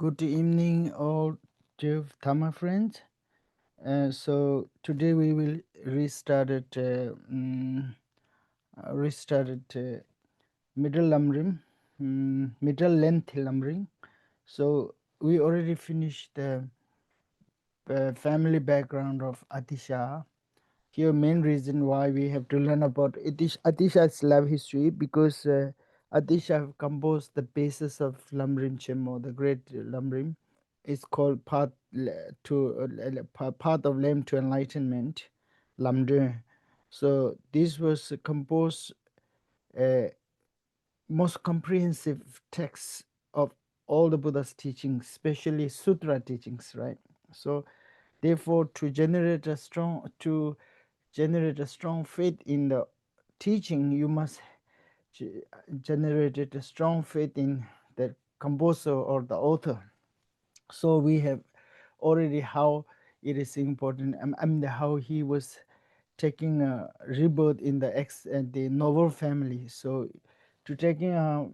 Good evening, all dear Dhamma friends. So today we will restart it, middle lamrim, middle length lamrim. So we already finished the family background of Atisha. Here, main reason why we have to learn about Atisha's life history because Atisha composed the basis of Lamrim Chenmo, the great Lamrim. It's called path of lamb to enlightenment, Lamde. So this was composed most comprehensive text of all the Buddha's teachings, especially sutra teachings, right? So therefore, to generate a strong faith in the teaching, you must generate a strong faith in the composer or the author. So we have already how it is important. How he was taking a rebirth in the novel family. So to taking a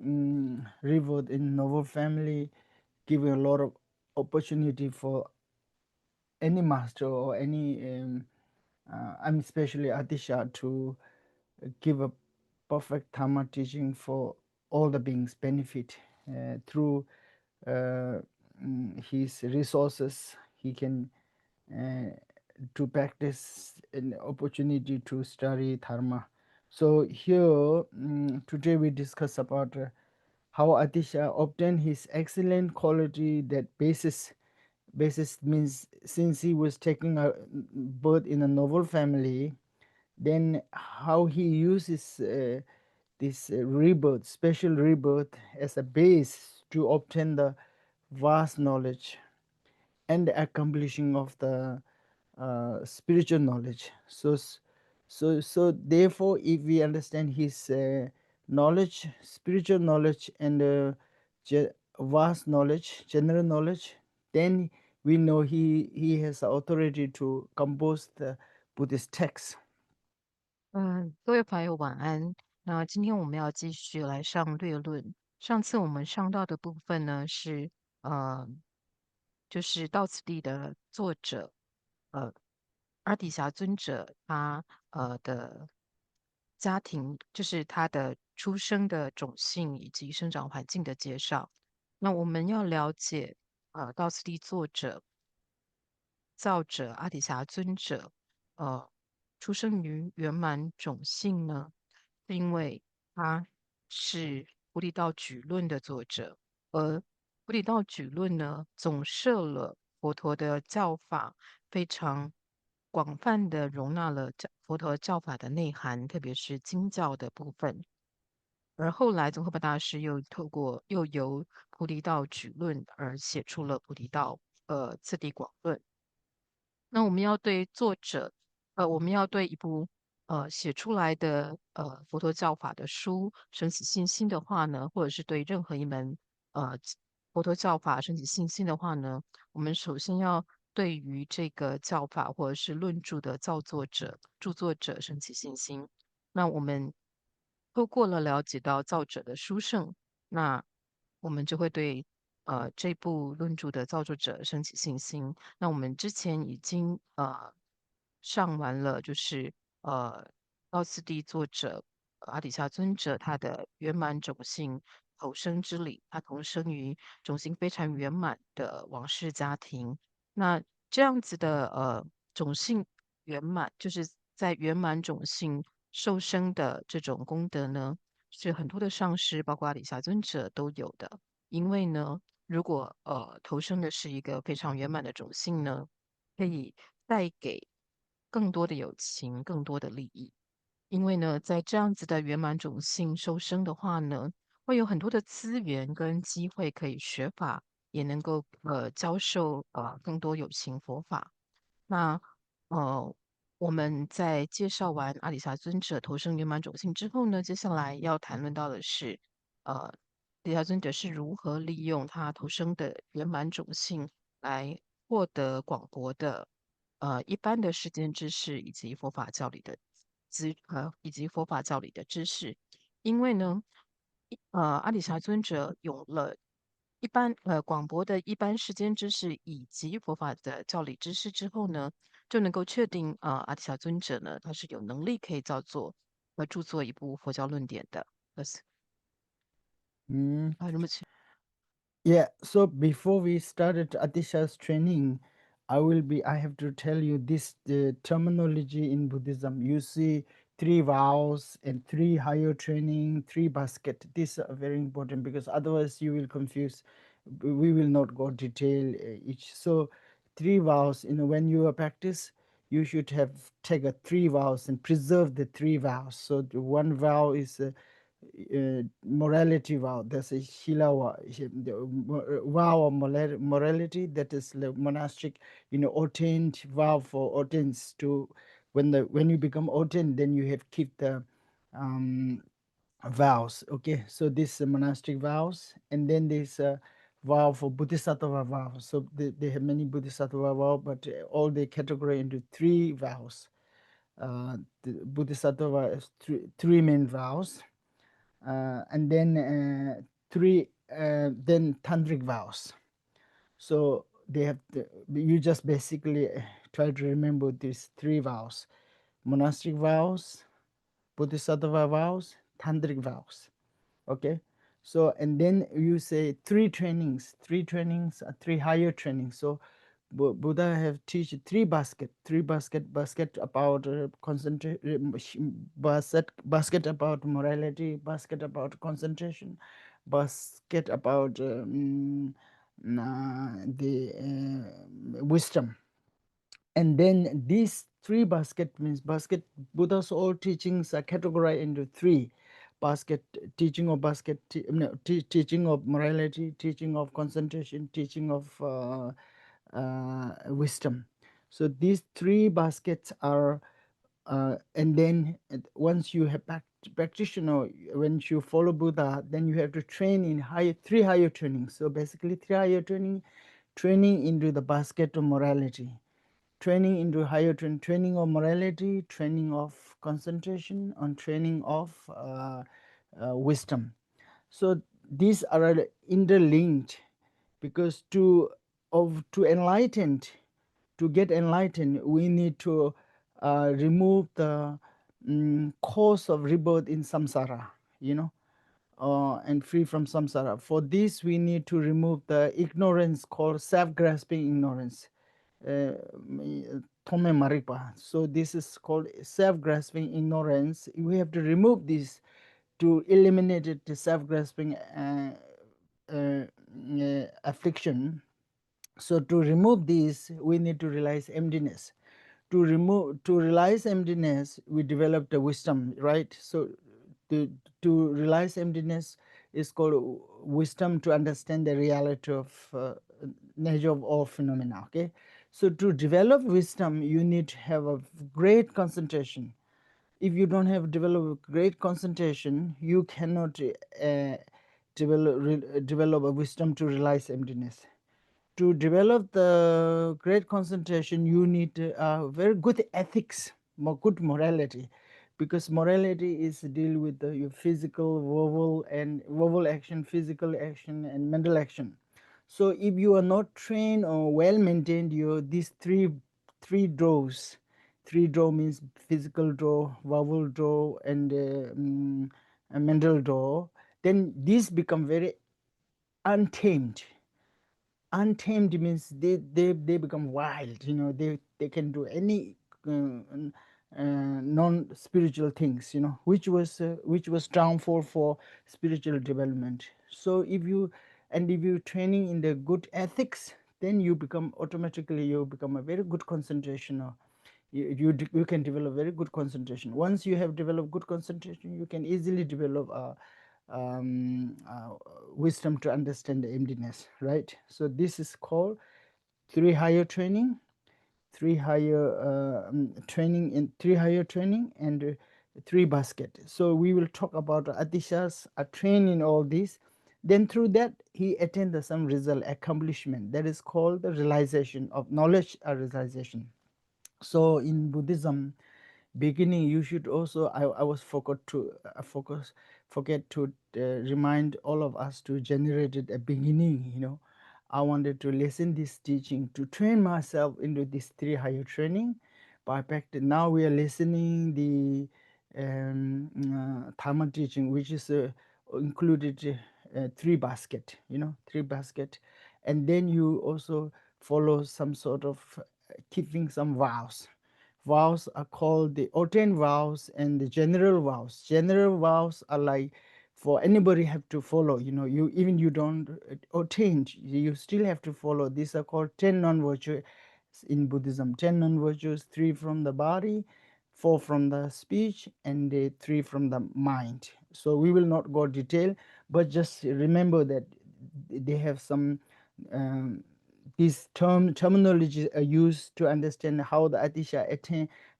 rebirth in novel family, giving a lot of opportunity for any master or any especially Atisha to give a perfect Dhamma teaching for all the beings benefit through his resources. He can to practice an opportunity to study Dharma. So here today we discuss about how Atisha obtained his excellent quality. That basis means since he was taking a birth in a noble family, then how he uses this rebirth, special rebirth, as a base to obtain the vast knowledge and the accomplishing of the spiritual knowledge. So therefore, if we understand his knowledge, spiritual knowledge, and vast knowledge, general knowledge, then we know he has authority to compose the Buddhist text. 各位朋友晚安。那今天我们要继续来上略论。上次我们上到的部分呢是呃，就是到此地的作者呃阿底峡尊者的家庭，就是他的出生的种姓以及生长环境的介绍。那我们要了解到此地作者造者阿底峡尊者，出生于圆满种姓呢，是因为他是《菩提道举论》的作者，而《菩提道举论》呢，总摄了佛陀的教法，非常广泛的容纳了佛陀教法的内涵，特别是经教的部分。而后来，宗喀巴大师又由《菩提道举论》而写出了《菩提道次第广论》。那我们要对作者，我们要对一部写出来的佛陀教法的书升起信心的话呢，或者是对任何一门佛陀教法升起信心的话呢，我们首先要对于这个教法或者是论著的著作者升起信心。那我们透过了了解到造者的殊胜，那我们就会对这部论著的造作者升起信心。那我们之前已经上完了，就是道次第作者阿底峡尊者他的圆满种姓投生之礼，他投生于种姓非常圆满的王室家庭。那这样子的种姓圆满，就是在圆满种姓受生的这种功德呢，是很多的上师，包括阿底峡尊者都有的。因为呢，如果投生的是一个非常圆满的种姓呢，可以带给更多的友情、更多的利益。因为呢，在这样子的圆满种姓收生的话呢，会有很多的资源跟机会可以学法，也能够教授更多有情佛法。那呃，我们在介绍完阿里峡尊者投生圆满种姓之后呢，接下来要谈论到的是，阿底峡尊者是如何利用他投生的圆满种姓来获得广博的一般的世间知识以及佛法教理的佛法教理的知识。因为呢，阿底峡尊者有了广博的一般世间知识以及佛法的教理知识之后呢，就能够确定阿底峡尊者呢，他是有能力可以著作一部佛教论点的。仁波切。Yeah, so before we started Atisha's training, I have to tell you this terminology in Buddhism. You see 3 vows and 3 higher training, 3 basket. These are very important because otherwise you will confuse. We will not go detail each. So 3 vows, when you practice, you should have take a 3 vows and preserve the 3 vows. So the 1 vow is morality vow. That's a Shila vow of morality. That is the monastic, ordained vow for ordains to when you become ordained, then you have keep the vows. Okay, so this monastic vows, and then there's a vow for Bodhisattva vow. So they have many Bodhisattva vow, but all they categorize into 3 vows. The Bodhisattva is 3 main vows. And then 3 then tantric vows. So they have you just basically try to remember these 3 vows: monastic vows, Bodhisattva vows, tantric vows. Okay, so and then you say 3 trainings, 3 higher trainings. So Buddha have teach 3 basket about basket about morality, basket about concentration, basket about the wisdom. And then these 3 basket means Buddha's all teachings are categorized into 3 basket: teaching of teaching of morality, teaching of concentration, teaching of wisdom. So these 3 baskets are and then once you have practitioner, when you follow Buddha, then you have to train in 3 higher trainings. So basically 3 higher training into the basket of morality, training into higher training of morality, training of concentration, and training of wisdom. So these are interlinked, because to get enlightened, we need to remove the cause of rebirth in samsara, and free from samsara. For this, we need to remove the ignorance called self-grasping ignorance. So this is called self-grasping ignorance. We have to remove this to eliminate the self-grasping affliction. So to remove this, we need to realize emptiness. To realize emptiness, we develop the wisdom, right? So to realize emptiness is called wisdom, to understand the reality of nature of all phenomena. Okay, so to develop wisdom, you need to have a great concentration. If you don't have developed great concentration, you cannot develop a wisdom to realize emptiness. To develop the great concentration, you need very good ethics, good morality, because morality is deal with your physical, verbal action, physical action, and mental action. So if you are not trained or well maintained, these three draws. 3 draw means physical draw, verbal draw, and mental draw. Then these become very untamed. Untamed means they become wild. They can do any non-spiritual things. Which was downfall for spiritual development. So if you training in the good ethics, then you become a very good concentration. You can develop very good concentration. Once you have developed good concentration, you can easily develop wisdom to understand the emptiness, right? So this is called 3 higher training, 3 higher training, and 3 basket. So we will talk about Atisha's training all this. Then through that, he attained some result, accomplishment, that is called the realization of knowledge or realization. So in Buddhism, beginning, you should also, I was forget to remind all of us to generate it a beginning. I wanted to listen this teaching to train myself into this 3 higher training by practice. Now we are listening the Dharma teaching, which is included 3 basket, 3 basket, and then you also follow some sort of keeping some vows. Vows are called the ordained vows and the general vows. General vows are like for anybody have to follow. You even you don't ordained, you still have to follow. These are called 10 non-virtues in Buddhism. 10 non-virtues, 3 from the body, 4 from the speech, and 3 from the mind. So we will not go detail, but just remember that they have some these terminologies are used to understand how the Atisha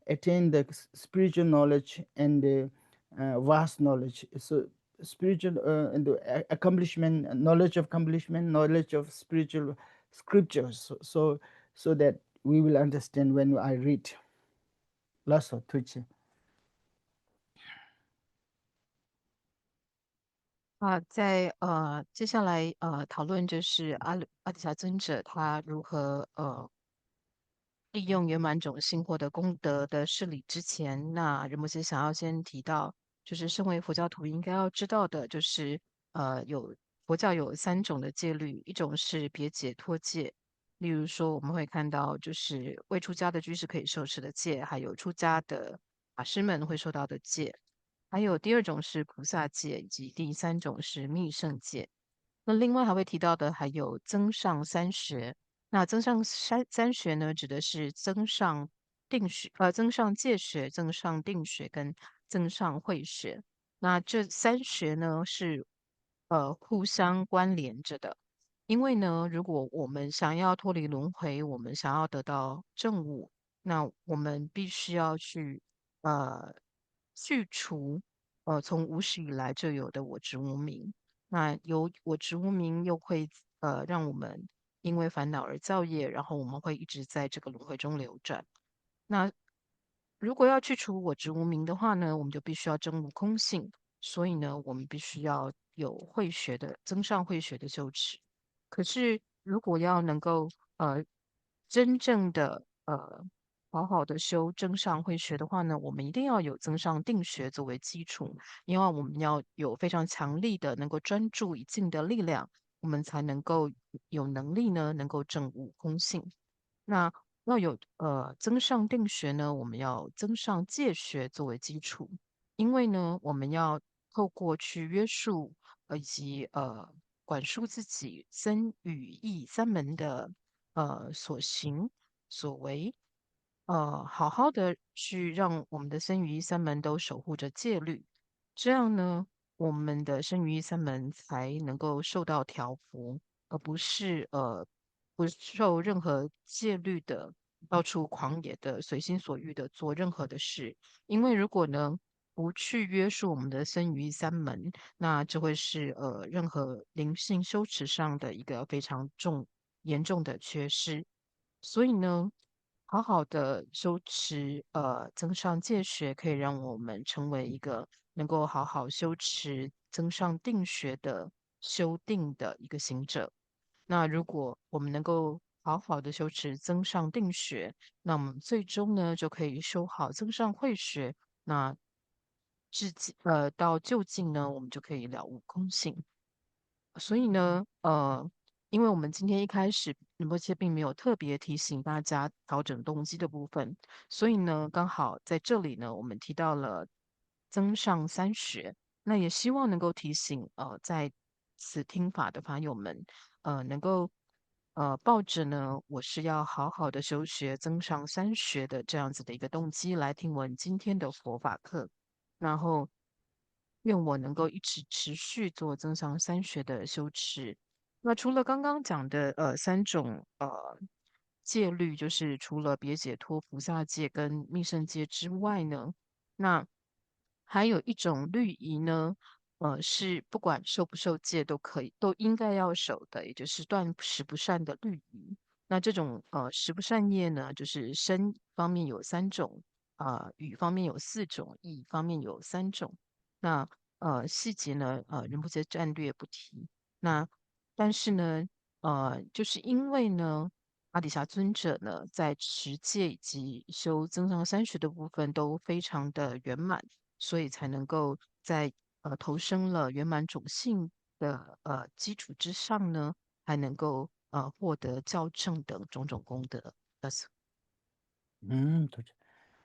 attain the spiritual knowledge and the vast knowledge. So spiritual and the accomplishment, knowledge of accomplishment, knowledge of spiritual scriptures. So that we will understand when I read. Lasso Tuchi. 在接下来讨论就是阿底峡尊者他如何利用圆满种性获得功德的事理之前，那仁波切想要先提到，就是身为佛教徒应该要知道的，就是佛教有3种的戒律，一种是别解脱戒，例如说我们会看到就是未出家的居士可以受持的戒，还有出家的法师们会受到的戒。还有第2种是菩萨戒，以及第3种是密圣戒。那另外还会提到的还有增上三学。那增上三学呢，指的是增上戒学、增上定学跟增上慧学。那这3学呢是互相关联着的。因为呢，如果我们想要脱离轮回，我们想要得到正悟，那我们必须要去呃去除从无始以来就有的我执无明。那有我执无明，又会让我们因为烦恼而造业，然后我们会一直在这个轮回中流转。那如果要去除我执无明的话呢，我们就必须要证悟空性。所以呢，我们必须要有增上慧学的修持。可是，如果要能够真正的好好的修增上慧学的话呢，我们一定要有增上定学作为基础，因为我们要有非常强力的能够专注一境的力量，我们才能够有能力呢，能够证悟空性。那要有增上定学呢，我们要增上戒学作为基础，因为呢，我们要透过去约束以及管束自己身语意三门的所行所为，好好的去让我们的身语意三门都守护着戒律，这样呢，我们的身语意三门才能够受到调伏，而不是不受任何戒律的到处狂野的随心所欲的做任何的事。因为如果呢不去约束我们的身语意三门，那这会是任何灵性修持上的一个非常严重的缺失。所以呢，好好的修持增上戒学，可以让我们成为一个能够好好修持增上定学的修定的一个行者。那如果我们能够好好的修持增上定学，那我们最终呢就可以修好增上慧学。那到就近呢，我们就可以了悟空性。所以呢，因为我们今天一开始仁波切并没有特别提醒大家调整动机的部分，所以呢，刚好在这里呢，我们提到了增上三学，那也希望能够提醒在此听法的法友们，能够抱着呢，我是要好好的修学增上三学的这样子的一个动机来听闻今天的佛法课。然后愿我能够一直持续做增上三学的修持。那除了刚刚讲的3种戒律，就是除了别解脱、菩萨戒跟密圣戒之外呢，那还有一种律仪呢，是不管受不受戒都可以，都应该要守的，也就是断食不善的律仪。那这种食不善业呢，就是身方面有3种，语方面有4种，意方面有3种。那细节呢，仁波切战略不提。那但是呢，就是因为呢，阿底峡尊者呢，在持戒以及修增上三学的部分都非常的圆满，所以才能够在投生了圆满种性的基础之上呢，还能够获得校正等种种功德。That's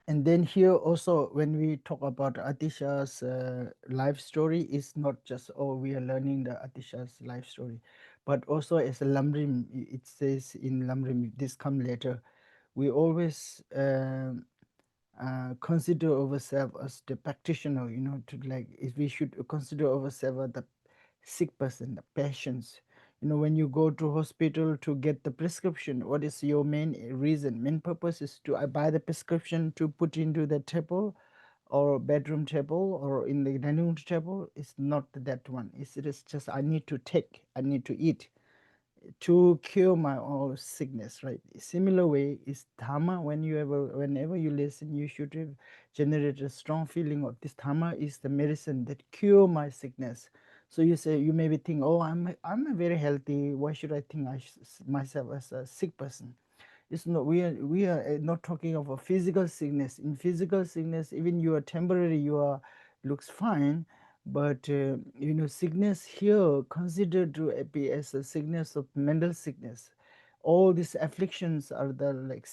And then here also, when we talk about Atisha's life story, it's not just, oh, we are learning the Atisha's life story, but also as a Lamrim, it says in Lamrim, this come later, we always consider ourselves as the practitioner, to like, if we should consider ourselves as the sick person, the patients. When you go to hospital to get the prescription, what is your main reason? Main purpose is to buy the prescription to put into the table or bedroom table or in the dining room table. It's not that one. It is just I need to take, I need to eat to cure my all sickness, right? Similar way is dharma. Whenever you listen, you should generate a strong feeling of this dharma is the medicine that cure my sickness. So you maybe think, oh, I'm a very healthy. Why should I think myself as a sick person? It's not. We are not talking of a physical sickness. In physical sickness, even you are temporary, you are looks fine, but sickness here considered to be as a sickness of mental sickness. All these afflictions are the like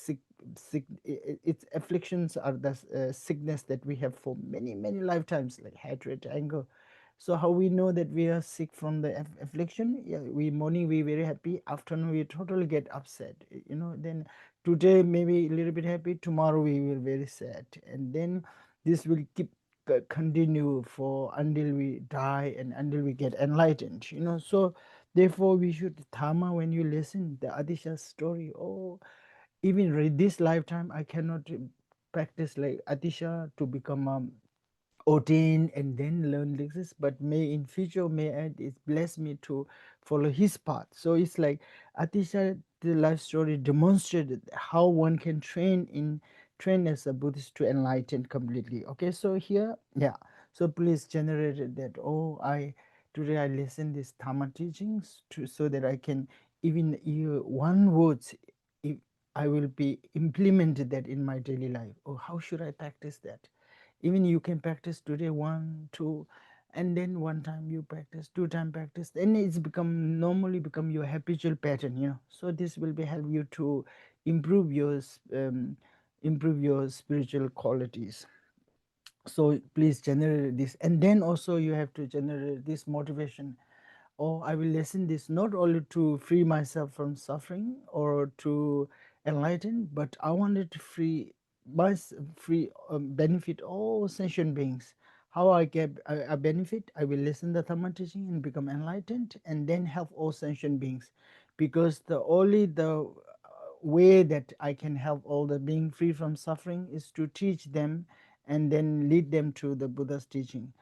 its afflictions are the sickness that we have for many many lifetimes, like hatred, anger. So how we know that we are sick from the affliction? Yeah, we morning we very happy, afternoon we totally get upset. Then today maybe a little bit happy, tomorrow we will very sad, and then this will keep continue for until we die and until we get enlightened. So therefore we should dharma when you listen the Adisha story. Oh, even this lifetime I cannot practice like Adisha to become ordained and then learn this, but may in future may it bless me to follow his path. So it's like Atisha, the life story demonstrated how one can train as a Buddhist to enlighten completely. Okay, so here, yeah, so please generate that. Oh, I today I listen this Dhamma teachings to so that I can even one words, if I will be implemented that in my daily life. Oh, how should I practice that? Even you can practice today 1 2, and then one time you practice, 2 time practice, then it's become normally become your habitual pattern. So this will be help you to improve your improve your spiritual qualities. So please generate this, and then also you have to generate this motivation. Oh, I will listen this not only to free myself from suffering or to enlighten, but I wanted to free benefit all sentient beings. How I get a benefit? I will listen the Dhamma teaching and become enlightened, and then help all sentient beings, because the only the way that I can help all the being free from suffering is to teach them and then lead them to the Buddha's teaching.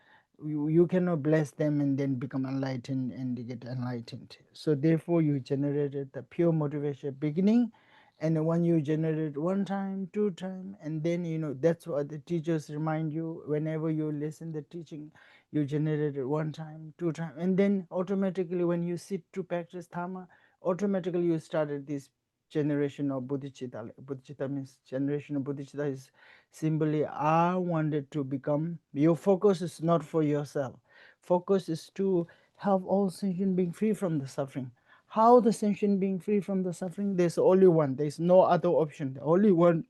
You cannot bless them and then become enlightened and get enlightened. So therefore you generated the pure motivation beginning, and when you generate 1 time 2 time, and then that's what the teachers remind you whenever you listen the teaching. You generated 1 time 2 time, and then automatically when you sit to practice dharma, automatically you started this generation of bodhicitta. Bodhicitta means generation of bodhicitta is simply I wanted to become. Your focus is not for yourself. Focus is to help all sentient being free from the suffering. How the sentient being free from the suffering? There's only one. There's no other option. The only one.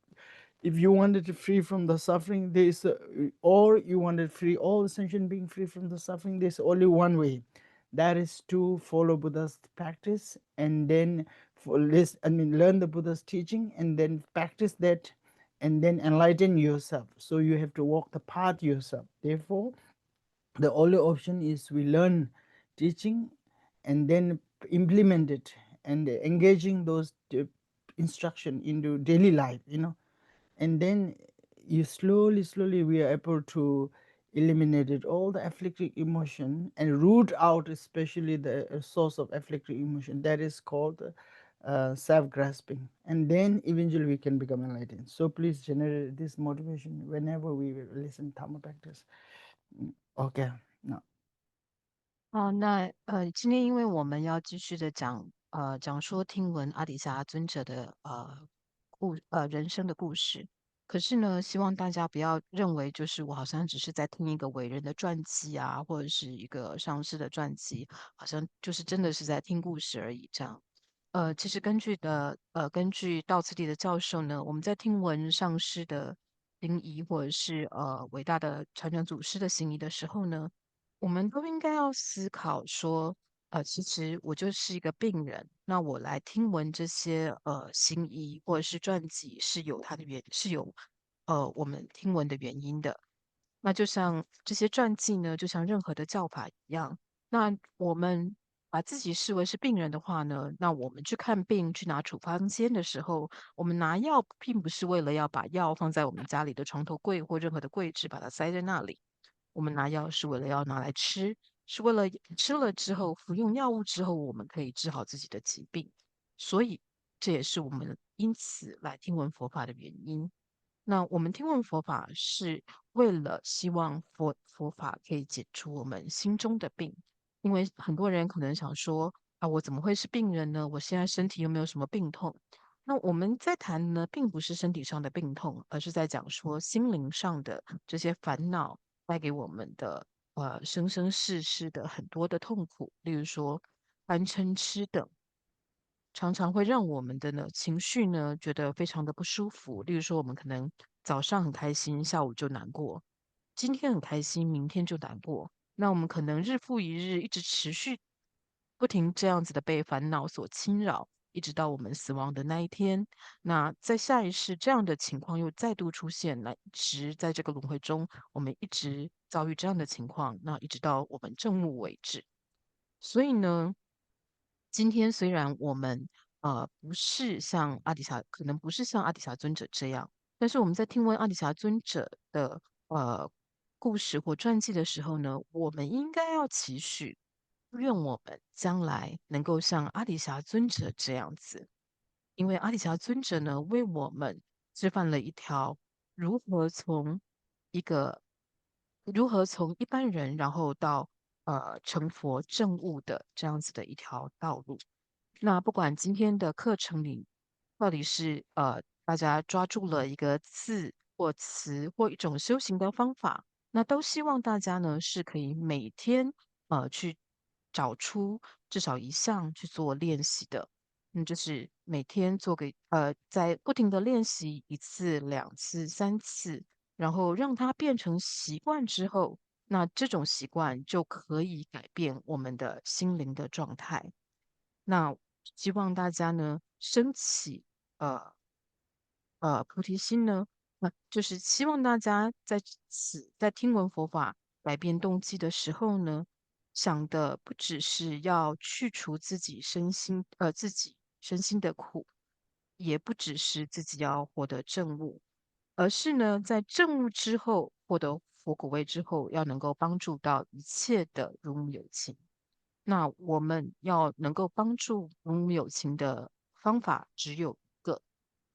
If you wanted to free from the suffering, or you wanted free all sentient being free from the suffering, there's only one way. That is to follow Buddha's practice, and then learn the Buddha's teaching, and then practice that, and then enlighten yourself. So you have to walk the path yourself. Therefore, the only option is we learn teaching and then implement it, and engaging those instruction into daily life, and then you slowly we are able to eliminate it, all the afflicting emotion, and root out especially the source of afflicting emotion, that is called self-grasping, and then eventually we can become enlightened. So please generate this motivation whenever we will listen Dhamma practice. Okay. 那那今天因为我们要继续的讲说听闻阿底峡尊者的人生的故事，可是呢，希望大家不要认为就是我好像只是在听一个伟人的传记啊，或者是一个上师的传记，好像就是真的是在听故事而已这样。其实根据道次第的教授呢，我们在听闻上师的行仪，或者是伟大的传承祖师的行仪的时候呢，我们都应该要思考说，其实我就是一个病人，那我来听闻这些行仪或者是传记是有我们听闻的原因的。那就像这些传记呢，就像任何的教法一样。那我们把自己视为是病人的话呢，那我们去看病、去拿处方笺的时候，我们拿药并不是为了要把药放在我们家里的床头柜或任何的柜置，把它塞在那里。我们拿药是为了要拿来吃，是为了吃了之后，服用药物之后，我们可以治好自己的疾病。所以这也是我们因此来听闻佛法的原因。那我们听闻佛法是为了希望佛法可以解除我们心中的病，因为很多人可能想说啊，我怎么会是病人呢？我现在身体又没有什么病痛。那我们在谈呢，并不是身体上的病痛，而是在讲说心灵上的这些烦恼带给我们的生生世世的很多的痛苦，例如说贪嗔痴等。常常会让我们的情绪呢觉得非常的不舒服。例如说，我们可能早上很开心，下午就难过；今天很开心，明天就难过。那我们可能日复一日，一直持续不停这样子的被烦恼所侵扰，一直到我们死亡的那一天。那在下一世，这样的情况又再度出现，那一直在这个轮回中，我们一直遭遇这样的情况，那一直到我们证悟为止。所以呢，今天虽然我们不是像阿底峡，可能不是像阿底峡尊者这样，但是我们在听闻阿底峡尊者的故事或传记的时候呢，我们应该要期许，愿我们将来能够像阿底峡尊者这样子，因为阿底峡尊者呢，为我们示范了一条如何从一个如何从一般人，然后到成佛证悟的这样子的一条道路。那不管今天的课程里到底是大家抓住了一个字或词或一种修行的方法，那都希望大家呢是可以每天去找出至少一项去做练习的。就是每天在不停的练习一次、两次、三次，然后让它变成习惯之后，那这种习惯就可以改变我们的心灵的状态。那希望大家呢升起呃菩提心呢，就是希望大家在听闻佛法改变动机的时候呢，想的不只是要去除自己身心的苦，也不只是自己要获得正悟，而是呢在正悟之后获得佛果位之后，要能够帮助到一切的如母有情。那我们要能够帮助如母有情的方法只有一个，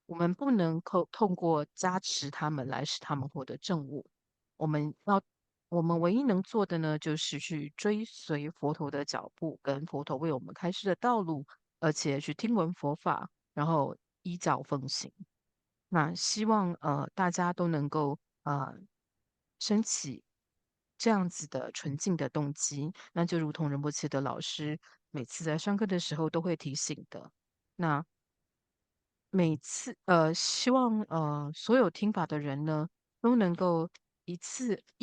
我们不能透过加持他们来使他们获得正悟。我们要，我们唯一能做的呢，就是去追随佛陀的脚步，跟佛陀为我们开示的道路，而且去听闻佛法，然后依教奉行。那希望大家都能够升起这样子的纯净的动机，那就如同仁波切的老师每次在上课的时候都会提醒的。那每次希望所有听法的人呢，都能够一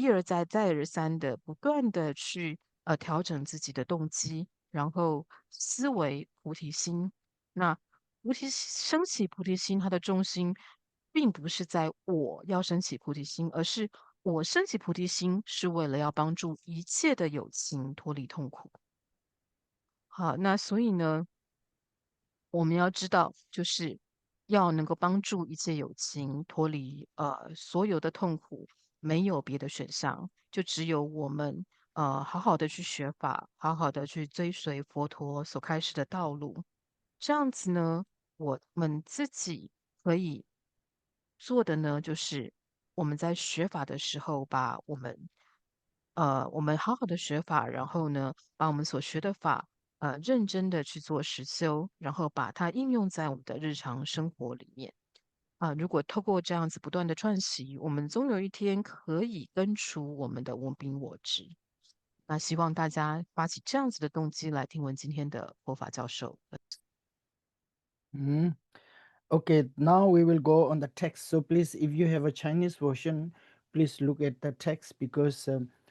而再再而三的不断的去调整自己的动机，然后思维菩提心。那升起菩提心，它的重心并不是在我要升起菩提心，而是我升起菩提心是为了要帮助一切的有情脱离痛苦。好，那所以呢，我们要知道，就是要能够帮助一切有情脱离所有的痛苦，没有别的选项，就只有我们好好的去学法，好好的去追随佛陀所开示的道路。这样子呢，我们自己可以做的呢，就是我们在学法的时候，把我们我们好好的学法，然后呢，把我们所学的法，认真的去做实修，然后把它应用在我们的日常生活里面。如果透过这样子不断的串习，我们总有一天可以根除我们的我秉我执。那希望大家发起这样子的动机来听闻今天的佛法教授。Mm. Okay, now we will go on the text. So please, if you have a Chinese version, please look at the text, because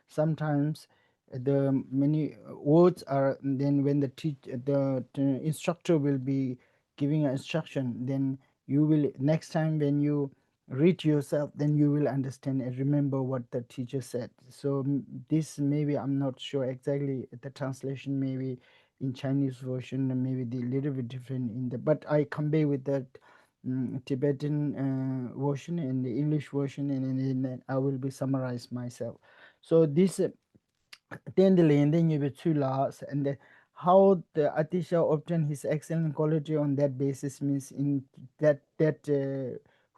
sometimes the many words are, then when the instructor will be giving an instruction, then you will, next time when you read yourself, then you will understand and remember what the teacher said. So this, maybe I'm not sure exactly the translation, maybe in Chinese version, and maybe the little bit different in the, but I convey with that Tibetan version and the English version, and then I will be summarize myself. So this then the landing you two laws, and how the Atisha obtained his excellent quality on that basis means in that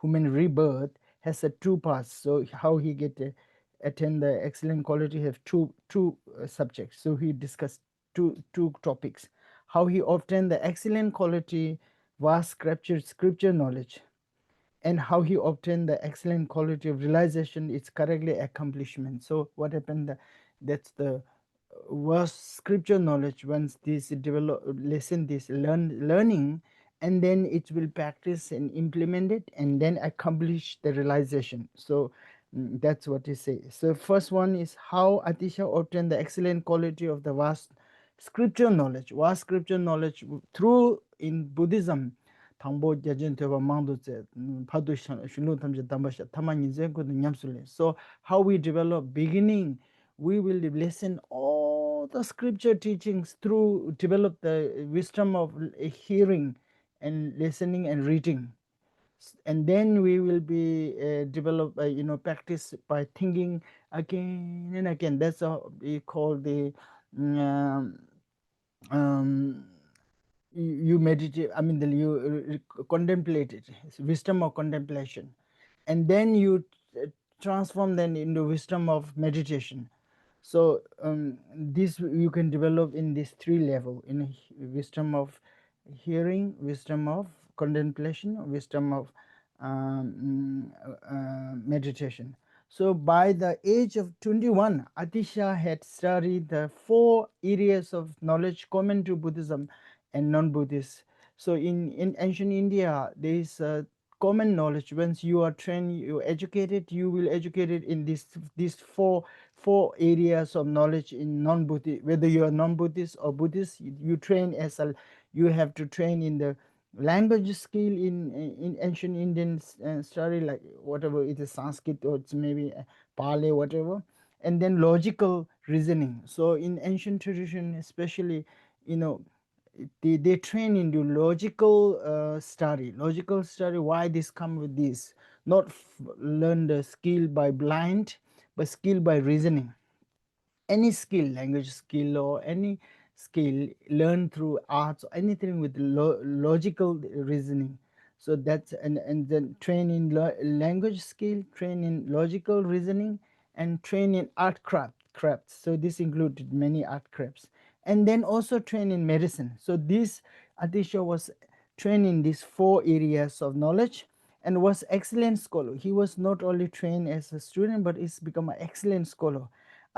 human rebirth has a two parts. So how he get attain the excellent quality have two subjects. So he discussed two topics. How he obtained the excellent quality was scripture knowledge, and how he obtained the excellent quality of realization, its correctly accomplishment. So what happened, that's the was scripture knowledge. Once this develop, listen this, learning, and then it will practice and implement it, and then accomplish the realization. So that's what he says. So first one is how Atisha obtained the excellent quality of the vast scripture knowledge. Vast scripture knowledge through in Buddhism. So how we develop beginning, we will listen all the scripture teachings through develop the wisdom of hearing and listening and reading, and then we will be develop practice by thinking again and again. That's what we call the um, um, you meditate, I mean you contemplate it. It's wisdom of contemplation, and then you transform then into wisdom of meditation. So this you can develop in this three level, in wisdom of hearing, wisdom of contemplation, wisdom of meditation. So by the age of 21, Atisha had studied the four areas of knowledge common to Buddhism and non-Buddhists. So in ancient India, there is a common knowledge. Once you are trained, you educated, you will educated in these four areas of knowledge in non-Buddhist. Whether you are non-Buddhist or Buddhist, you train as a, you have to train in the language skill in ancient Indian study, like whatever it is, Sanskrit or it's maybe Pali, whatever, and then logical reasoning. So in ancient tradition, especially, you know, they train into logical study, why this come with this, not learn the skill by blind, but skill by reasoning. Any skill, language skill or any skill learned through arts or anything with logical reasoning. So that's, and then train in language skill, train in logical reasoning, and train in art crafts. So this included many art crafts, and then also train in medicine. So this Atisha was trained in these four areas of knowledge and was excellent scholar. He was not only trained as a student, but he's become an excellent scholar.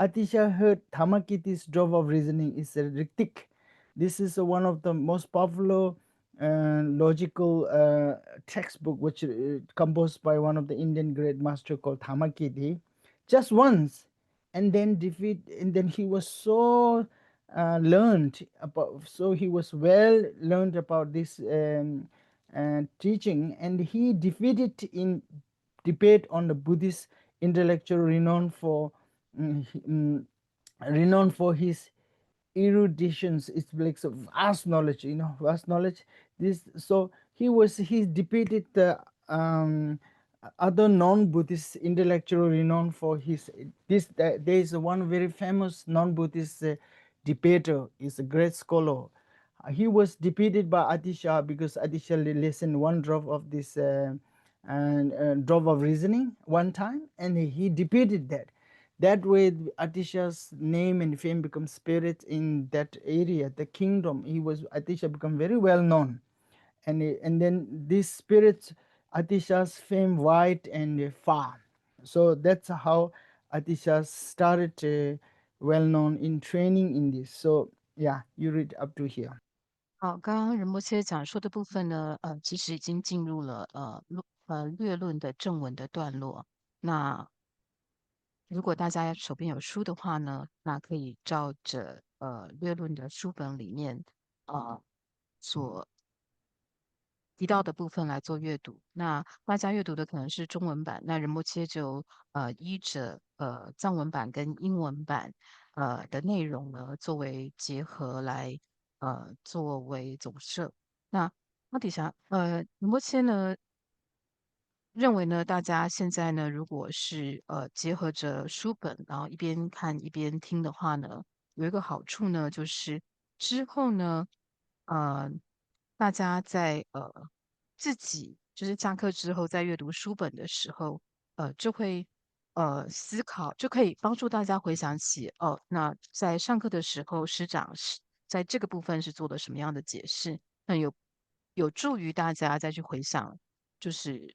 Atisha heard Thamakiti's Drove of Reasoning is a Ritik. This is one of the most popular logical textbook, which composed by one of the Indian great master called Thamakiti, just once, and then and then he was so learned about, so he was well learned about this teaching, and he defeated in debate on the Buddhist intellectual mm, mm, renowned for his eruditions. It's like so vast knowledge, vast knowledge. This, so he defeated the other non-Buddhist intellectual renowned for his this. There is one very famous non-Buddhist debater. Is a great scholar. He was defeated by Atisha because Atisha listened one drop of this drop of reasoning one time, and he defeated that. That way, Atisha's name and fame become spirit in that area, the kingdom. Atisha become very well known, and then this spirit Atisha's fame wide and far. So that's how Atisha started well known in training in this. So yeah, you read up to here. 好，刚刚仁波切讲述的部分呢，其实已经进入了略论的正文的段落。那如果大家手边有书的话呢，那可以照着略论的书本里面所提到的部分来做阅读。那大家阅读的可能是中文版，那仁波切就依着藏文版跟英文版的内容呢，作为结合来作为总摄。那阿底峡仁波切呢认为呢，大家现在呢，如果是结合着书本，然后一边看一边听的话呢，有一个好处呢，就是之后呢，呃，大家在自己就是下课之后在阅读书本的时候，就会思考，就可以帮助大家回想起哦，那在上课的时候，师长是在这个部分是做了什么样的解释，那有助于大家再去回想。就是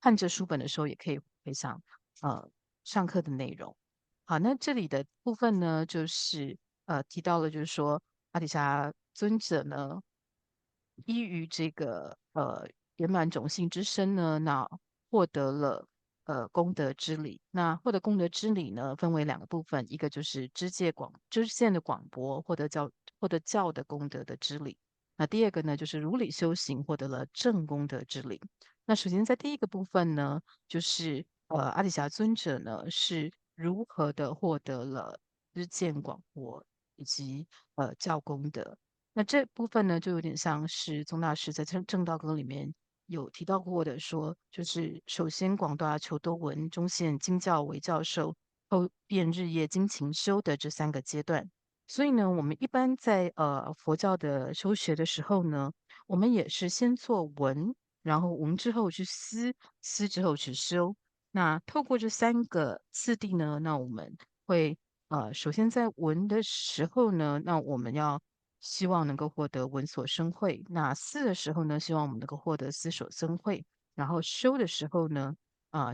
看着书本的时候也可以回想呃上课的内容。好，那这里的部分呢，就是提到了，就是说阿底峡尊者呢，依于这个圆满种性之身呢，那获得了功德之理。那获得功德之理呢，分为两个部分，一个就是知见的广博，获得教的功德的之理。那第二个呢，就是如理修行，获得了正功德之理。那首先在第一个部分呢，就是阿底峡尊者呢是如何的获得了知见广博以及教功德。那这部分呢，就有点像是宗大师在正道歌里面有提到过的说，就是首先广大求多闻，中现经教为教授，后便日夜精勤修的这三个阶段。所以呢，我们一般在佛教的修学的时候呢，我们也是先做闻，然后闻之后去思，思之后去修。那透过这三个次第呢，那我们会首先在闻的时候呢，那我们要希望能够获得闻所生慧。那思的时候呢，希望我们能够获得思所生慧。然后修的时候呢，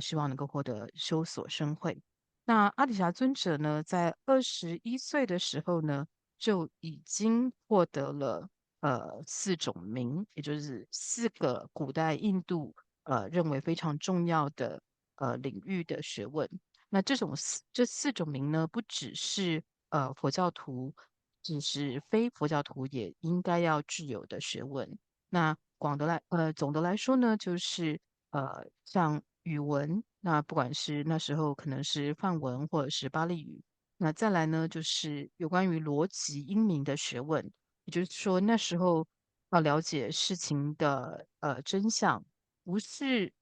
希望能够获得修所生慧。那阿底峡尊者呢，在21岁的时候呢，就已经获得了四种名，也就是四个古代印度认为非常重要的领域的学问。那这四种名呢，不只是佛教徒，只是非佛教徒也应该要具有的学问。那总的来说呢，就是像语文，那不管是那时候可能是梵文或者是巴利语，那再来呢，就是有关于逻辑英明的学问，也就是说那时候要了解事情的真相，不是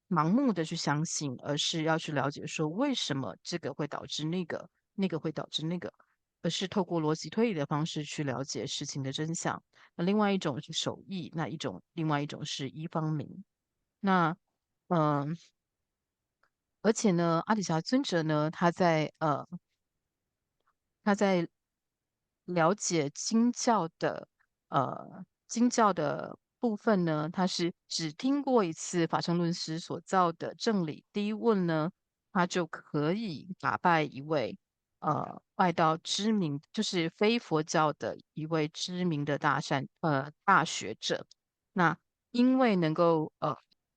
盲目的去相信，而是要去了解说为什么这个会导致那个，那个会导致那个，而是透过逻辑推理的方式去了解事情的真相。那另外一种是手艺，另外一种是一方明。那嗯、而且呢，阿底峡尊者呢，他在了解经教的部分呢，他是只听过一次法生论师所造的正理第一问呢，他就可以打败一位外道知名，就是非佛教的一位知名的大学者。那因为能够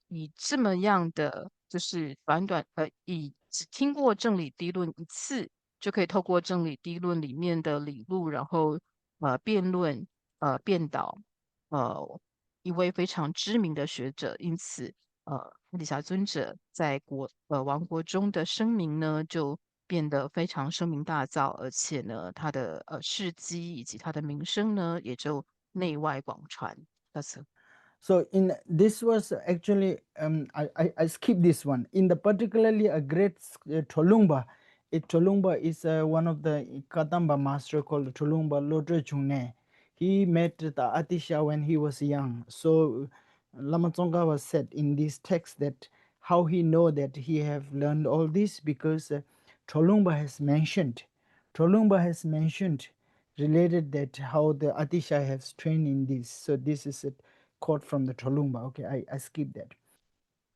以这么样的就是以只听过正理第一论一次。就可以透过正理第一论里面的理路，然后辩论辩导一位非常知名的学者，因此阿底峡尊者在王国中的声名呢就变得非常声名大噪，而且呢他的事迹以及他的名声呢也就内外广传。That's So in this was actually I skip this one. In the particularly a great Tolungba, Tolungba is one of the Kadamba master called Tolungba Lodre Chungne. He met the Atisha when he was young. So Lama Tsonga was said in this text that how he know that he have learned all this because Trolungpa has mentioned related that how the Atisha has trained in this. So this is a quote from the Trolungpa. Okay, I skip that.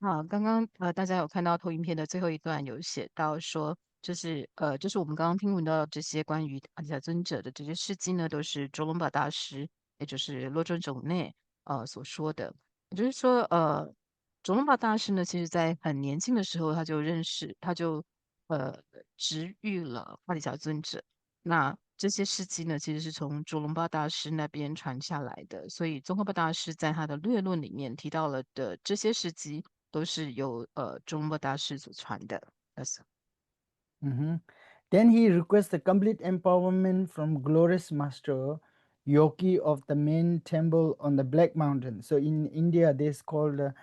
好，刚刚大家有看到投影片的最后一段有写到说，就是我们刚刚听闻到的这些关于阿底峡尊者的这些事迹呢，都是卓隆巴大师，也就是洛尊种内所说的。也就是说，卓隆巴大师呢，其实在很年轻的时候他就呃直遇了阿底峡尊者。那这些事迹呢，其实是从卓隆巴大师那边传下来的，所以宗喀巴大师在他的略论里面提到了的这些事迹。都是由中默大师所传的。Then he requests the complete empowerment from glorious master Yogi of the main temple on the Black Mountain. So in India, this called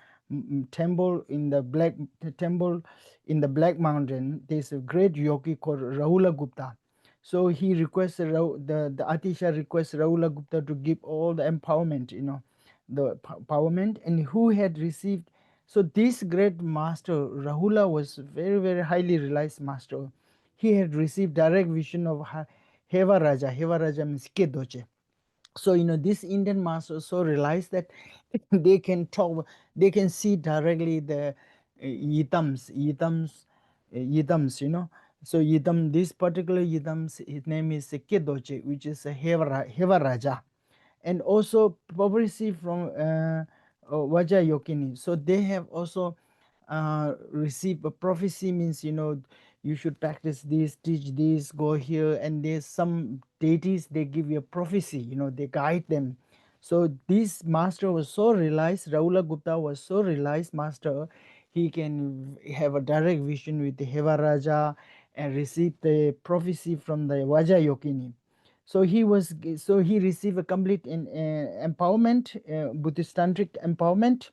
temple in the Black Mountain. There's a great yogi called Rahula Gupta. So he requests the Atisha requests Rahula Gupta to give all the empowerment, the empowerment, and who had received. So this great master Rahula was very, very highly realized master. He had received direct vision of Heva Raja. Heva Raja means Kedoche. So this Indian master so realized that they can talk, they can see directly the yidams. So yidam, this particular yidams, his name is Kedoche, which is a Heva Raja, and also prophecy from Vaja Yokini. So they have also received a prophecy, means you should practice this, teach this, go here, and there's some deities, they give you a prophecy, they guide them. So this master was so realized, Rahula Gupta was so realized master, he can have a direct vision with the Heva Raja and receive the prophecy from the Vaja Yokini. So he received a complete empowerment, Buddhist tantric empowerment.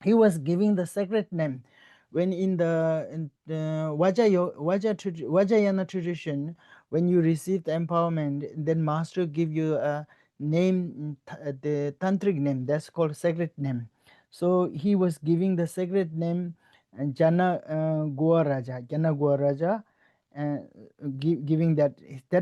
He was giving the sacred name. When in the Vajrayana tradition, when you receive the empowerment, then master give you a name, the tantric name, that's called sacred name. So he was giving the sacred name Jana Guaraja, giving that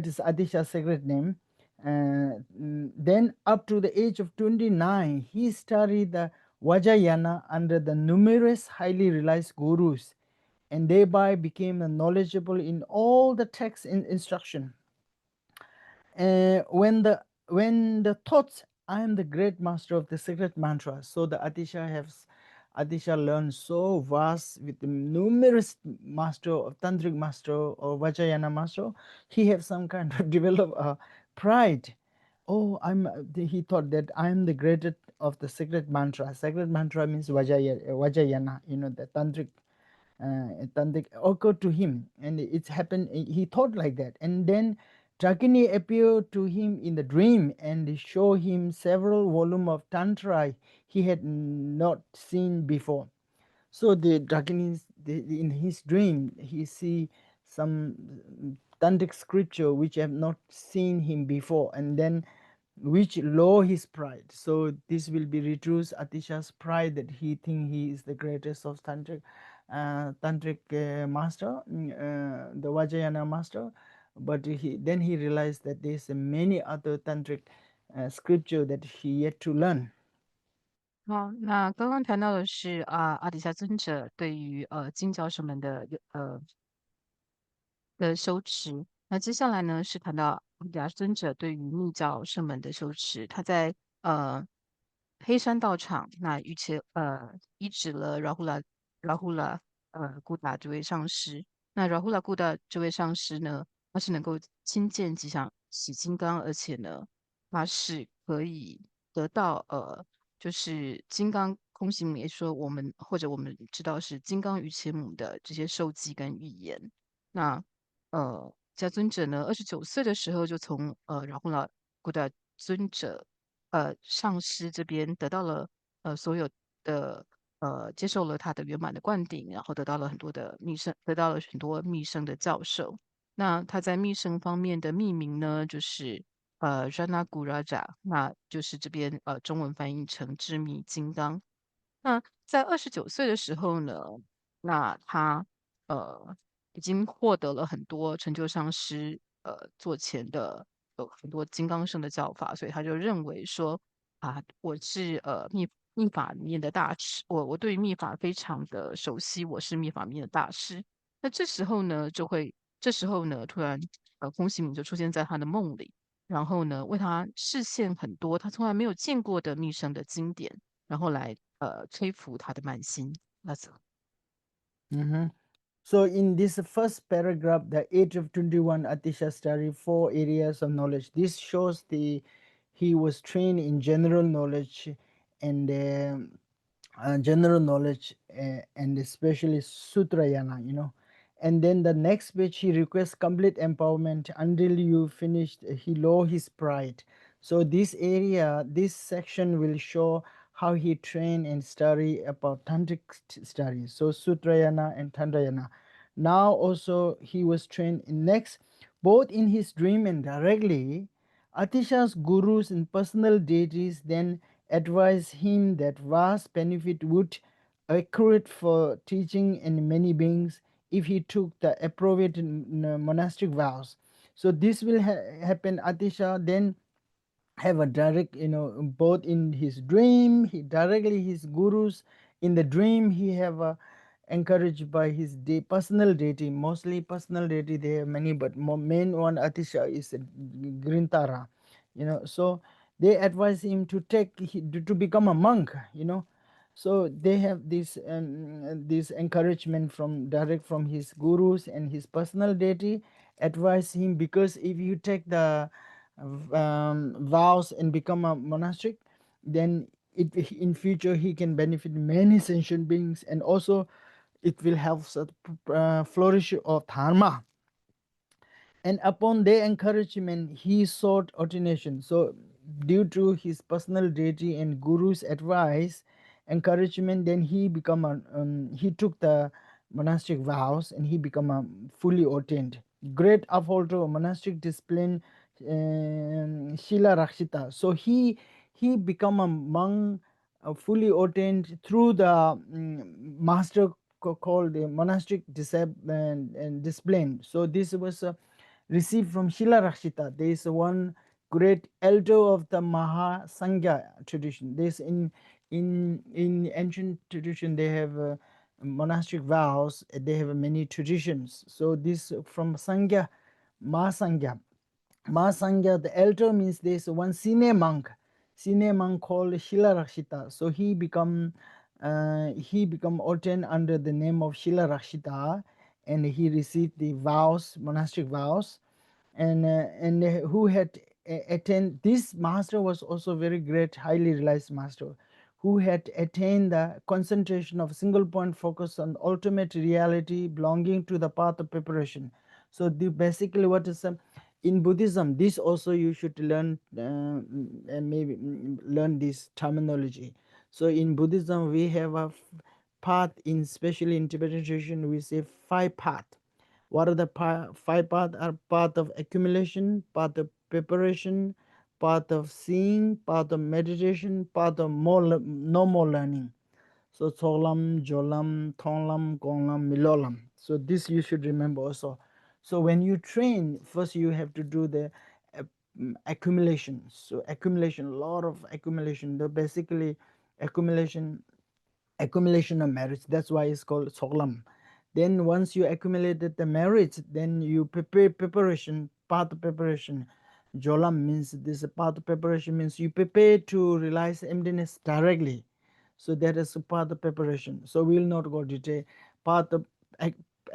is Adisha's sacred name. Then up to the age of 29, he studied the Vajrayana under the numerous highly realized gurus, and thereby became knowledgeable in all the texts and instruction. When the thoughts, I am the great master of the secret mantra. So the Atisha learned so vast with the numerous master of tantric master or Vajrayana master. He have some kind of develop pride. Oh, he thought that I am the greatest of the secret mantra. Secret mantra means Vajrayana, the tantric occurred to him, and it's happened. He thought like that, and then Dakini appeared to him in the dream and showed him several volumes of tantra he had not seen before. So the Dakini, in his dream, he see some tantric scripture which have not seen him before, and then which lower his pride. So this will be reduce Atisha's pride that he think he is the greatest of tantric master, the Vajrayana master. But then he realized that there's many other tantric scripture that he yet to learn. 好，那刚刚谈到的是阿底峡尊者对于金教授们的修持。那接下来呢是谈到阿底峡尊者对于密教圣门的修持。他在黑山道场，那医治了拉呼拉古达这位上师。那拉呼拉古达这位上师呢，他是能够亲见吉祥喜金刚，而且呢，他是可以得到就是金刚空行母，也说我们知道是金刚于前母的这些受记跟预言。那迦尊者呢，29岁的时候就从然后呢古达尊者上师这边得到了所有的接受了他的圆满的灌顶，然后得到了很多的密圣，得到了很多密圣的教授。那他在密圣方面的命名呢，就是Rana Guraja，那就是这边中文翻译成致密金刚。那在29岁的时候呢，那他已经获得了很多成就上师座前的有很多金刚乘的教法，所以他就认为说啊，我是密法里面的大师，我对于密法非常的熟悉，我是密法里面的大师。那这时候呢，突然空行明就出现在他的梦里，然后呢，为他示现很多他从来没有见过的密乘的经典，然后来吹拂他的慢心。So in this first paragraph, the age of 21, Atisha studied 4 areas of knowledge. This shows he was trained in general knowledge and general knowledge and especially Sutrayana, And then the next page, he requests complete empowerment until you finished. He low his pride. So this area, this section will show how he trained and study about tantric studies. So Sutrayana and Tantrayana. Now also he was trained in next, both in his dream and directly. Atisha's gurus and personal deities then advised him that vast benefit would accrue for teaching in many beings if he took the appropriate monastic vows. So this will happen. Atisha then have a direct, both in his dream, directly his gurus. In the dream, he have encouraged by his personal deity, mostly personal deity. They have many, but main one Atisha is Grintara, So they advise him to to become a monk, So they have this encouragement from direct from his gurus and his personal deity. Advise him, because if you take the vows and become a monastic, then in future he can benefit many sentient beings, and also it will help flourish of dharma. And upon their encouragement, he sought ordination. So due to his personal deity and guru's advice, encouragement, then he took the monastic vows and he became fully ordained. Great upholder of monastic discipline, Shila Rakshita. So he become a monk, fully ordained through the master called the monastic discipline. So this was received from Shila Rakshita. There is one great elder of the Mahasangha tradition. This in ancient tradition they have monastic vows. They have many traditions. So this from Sangha, Mahasangha. Mahasangha, the elder means there is one senior monk called Shila Rakshita. So he become ordained under the name of Shila Rakshita, and he received the vows, monastic vows, and who had attained. This master was also very great, highly realized master, who had attained the concentration of single point focus on ultimate reality belonging to the path of preparation. So basically what is in Buddhism, this also you should learn and maybe learn this terminology. So in Buddhism we have a path, in especially in Tibetan tradition we say 5 paths. What are the 5 paths? Are path of accumulation, path of preparation, path of seeing, path of meditation, path of no more learning. So Tholam, Jolam, Thonglam, Gonglam, Milolam. So this you should remember also. So when you train, first you have to do the accumulation. So accumulation, a lot of accumulation. The basically accumulation of merits. That's why it's called Tholam. Then once you accumulated the merits, then you prepare preparation, path of preparation. Jolam means this path of preparation means you prepare to realize emptiness directly. So that is a part of preparation. So we will not go detail. Part of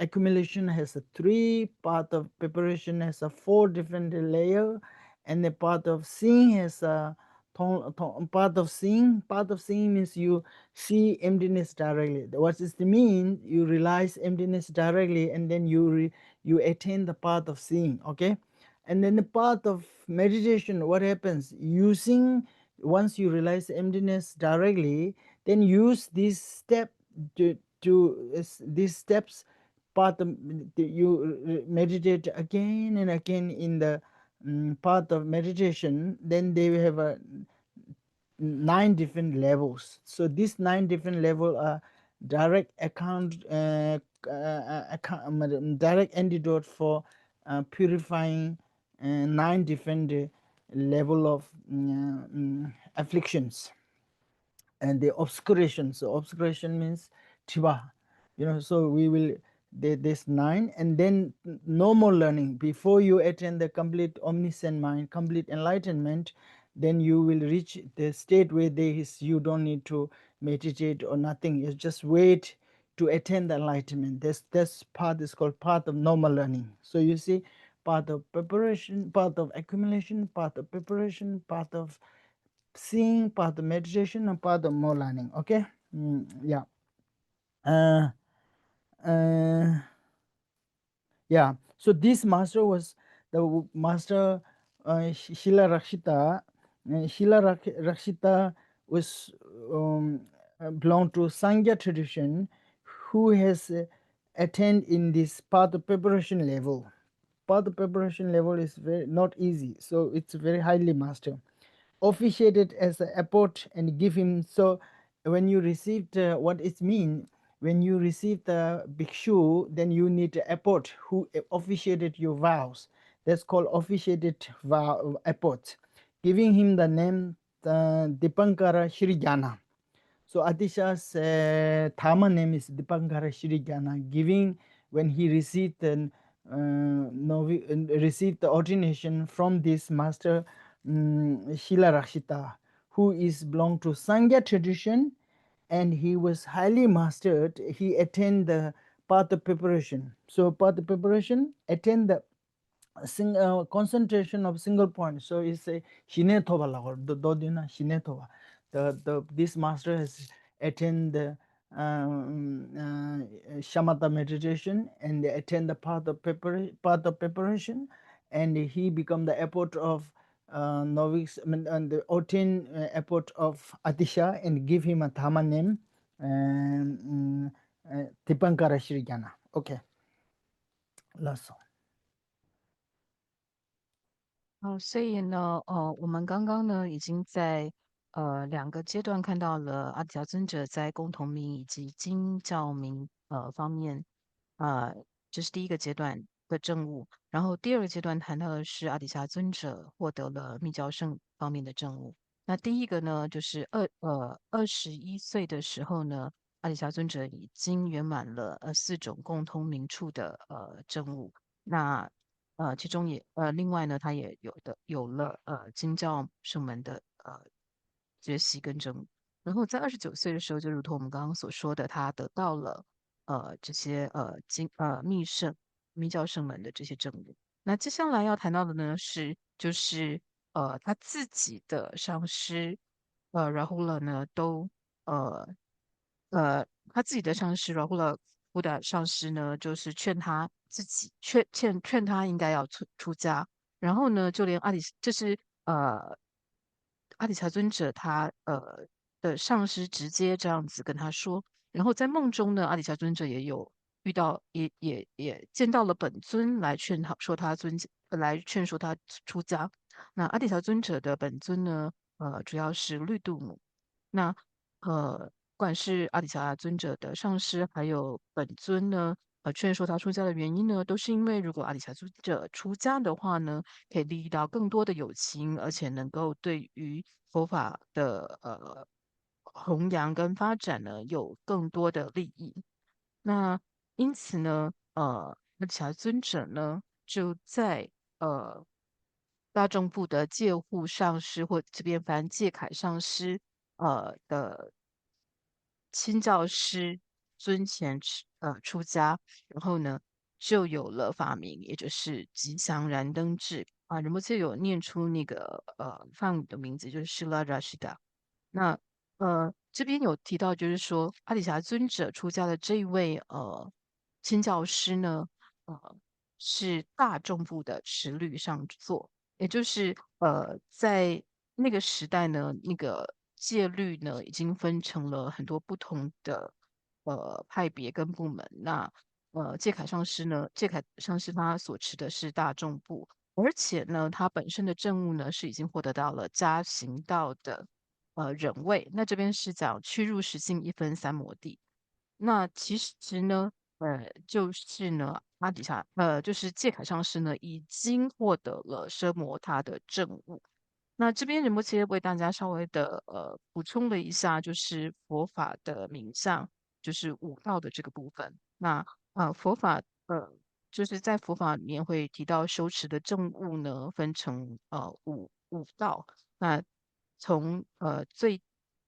accumulation has a 3, part of preparation has a 4 different layer, and the part of seeing has a part of seeing. Part of seeing means you see emptiness directly. What is the mean? You realize emptiness directly, and then you attain the path of seeing. Okay, and then the path of meditation. What happens? Once you realize emptiness directly, then use this step to these steps. Path of, you meditate again and again in the path of meditation. Then they have a 9 different levels. So these 9 different levels are direct direct antidote for purifying 9 different level of afflictions and the obscuration. So obscuration means tiba, so we will this 9, and then no more learning. Before you attain the complete omniscient mind, complete enlightenment, then you will reach the state where you don't need to meditate or nothing. You just wait to attain the enlightenment. This path is called path of normal learning. So you see, path of preparation, path of accumulation, path of preparation, path of seeing, path of meditation, and path of more learning. Okay. Yeah. Yeah, so this master was the master Shila Rakshita. Shila Rakshita was belonged to Sangha tradition, who has attained in this path of preparation level. Path of preparation level is very not easy, so it's very highly master. Officiated as an abbot and give him. So when you received what it means, when you receive the bhikshu, then you need an abbot who officiated your vows. That's called officiated vow abbot, giving him the name Dipankara Shrijana. So Atisha's Tharma name is Dipankara Shrijana, giving when he received received the ordination from this master Shila Rakshita, who is belong to Sangha tradition, and he was highly mastered. He attained the path of preparation. So path of preparation attained the concentration of single point. So it's a Shinetova lagor, the Dodina Shinetova. This master has attained the shamatha meditation and attend the path of preparation, and he become the abbot of novice, and the 14 abbot of Atisha, and give him a Dhamma name, Tipankara Shrigana. Okay, last one. 所以呢，我们刚刚呢已经在2个阶段看到了阿底峡尊者在共同名以及经教名方面，这是第一个阶段的证悟。然后第2个阶段谈到的是阿底峡尊者获得了密教圣方面的证悟。那第一个呢，就是21岁的时候呢，阿底峡尊者已经圆满了4种共通名处的证悟。那其中另外呢，他也有了经教圣门的学习跟证悟。然后在29岁的时候，就如同我们刚刚所说的，他得到了这些密教圣门的这些证悟。那接下来要谈到的呢就是他自己的上师然后呢都呃他自己的上师，然后了布达上师呢，就是劝他自己劝他应该要出家，然后呢，就连就是阿底峡尊者他的上师直接这样子跟他说，然后在梦中呢，阿底峡尊者也有遇到，也见到了本尊来来劝说他出家。那阿底峡尊者的本尊呢，主要是绿度母。那不管是阿底峡尊者的上师，还有本尊呢，劝说他出家的原因呢，都是因为如果阿底峡尊者出家的话呢，可以利益到更多的有情，而且能够对于佛法的弘扬跟发展呢，有更多的利益。那因此呢，阿底峡尊者呢，就在大众部的戒护上师或这边翻戒凯上师的亲教师尊前出家，然后呢就有了法名，也就是吉祥燃灯智啊。仁波切有念出那个梵语的名字，就是 Shila Rashida。那这边有提到，就是说阿底峡尊者出家的这一位亲教师呢，是大众部的持律上座。也就是在那个时代呢，那个戒律呢，已经分成了很多不同的派别跟部门。那戒凯上师他所持的是大众部，而且呢，他本身的证悟呢是已经获得到了加行道的忍位。那这边是讲趋入实境一分三摩地。那其实呢，就是呢，阿底峡，就是戒凯上师呢，已经获得了奢摩他的证悟。那这边仁波切为大家稍微的补充了一下，就是佛法的名相，就是五道的这个部分。那佛法就是在佛法里面会提到修持的证悟呢，分成五道。那从最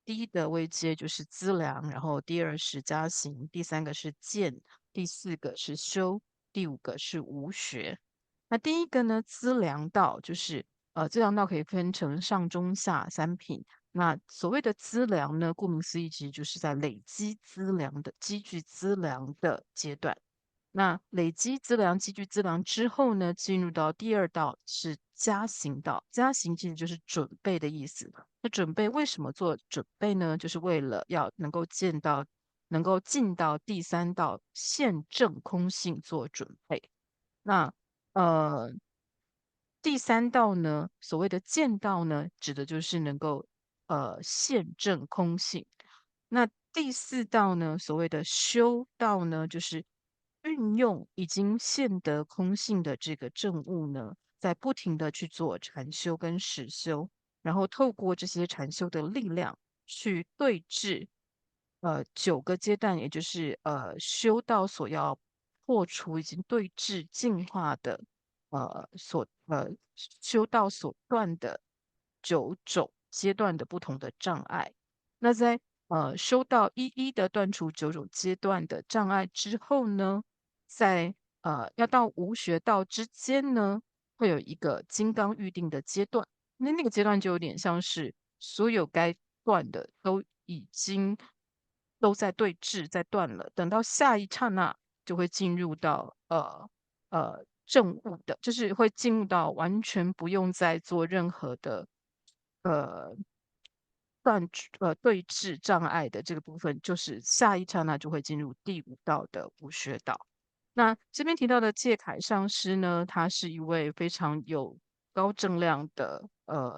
低的位阶就是资粮，然后第二是加行，第三个是见，第四个是修，第五个是无学。那第一个呢，资粮道就是资粮道可以分成上中下三品。那所谓的资粮呢，顾名思义，其实就是在累积资粮的、积聚资粮的阶段。那累积资粮、积聚资粮之后呢，进入到第二道是加行道。加行其实就是准备的意思。那准备为什么做准备呢？就是为了要能够进到第三道现证空性做准备。那呃，第三道呢，所谓的见道呢，指的就是能够现证空性。那第四道呢，所谓的修道呢，就是运用已经现得空性的这个证悟呢，在不停的去做禅修跟实修，然后透过这些禅修的力量去对治九个阶段，也就是修道所要破除已经对治进化的修道所断的九种阶段的不同的障碍。那在修道一一的断除九种阶段的障碍之后呢，在要到无学道之间呢，会有一个金刚预定的阶段。那个阶段就有点像是所有该断的都已经都在对峙，在断了，等到下一刹那就会进入到正悟的，就是会进入到完全不用再做任何的呃对峙障碍的这个部分，就是下一刹那就会进入第五道的无学道。那这边提到的戒凯上师呢，他是一位非常有高正量的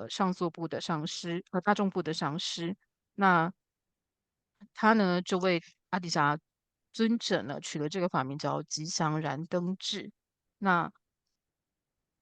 上座部的上师，大众部的上师。那他呢就为阿底峡尊者呢取了这个法名叫吉祥燃灯智。那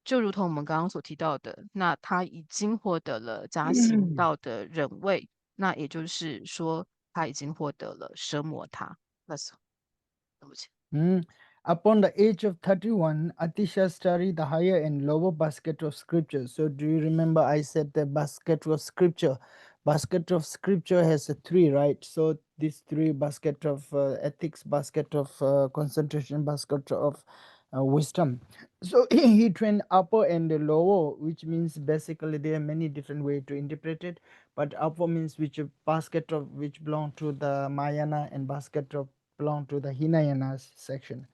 就如同我们刚刚所提到的，那他已经获得了加行道的忍位，那也就是说他已经获得了奢摩他。对不起。Mm. Upon the age of 31, Atisha studied the higher and lower basket of scripture. So, do you remember I said the basket of scripture? Basket of scripture has a three, right? So, these three basket of ethics, basket of concentration, basket of wisdom. So, he trained upper and lower, which means basically there are many different ways to interpret it. But upper means which basket of which belong to the Mayana, and basket of belong to the Hinayana section.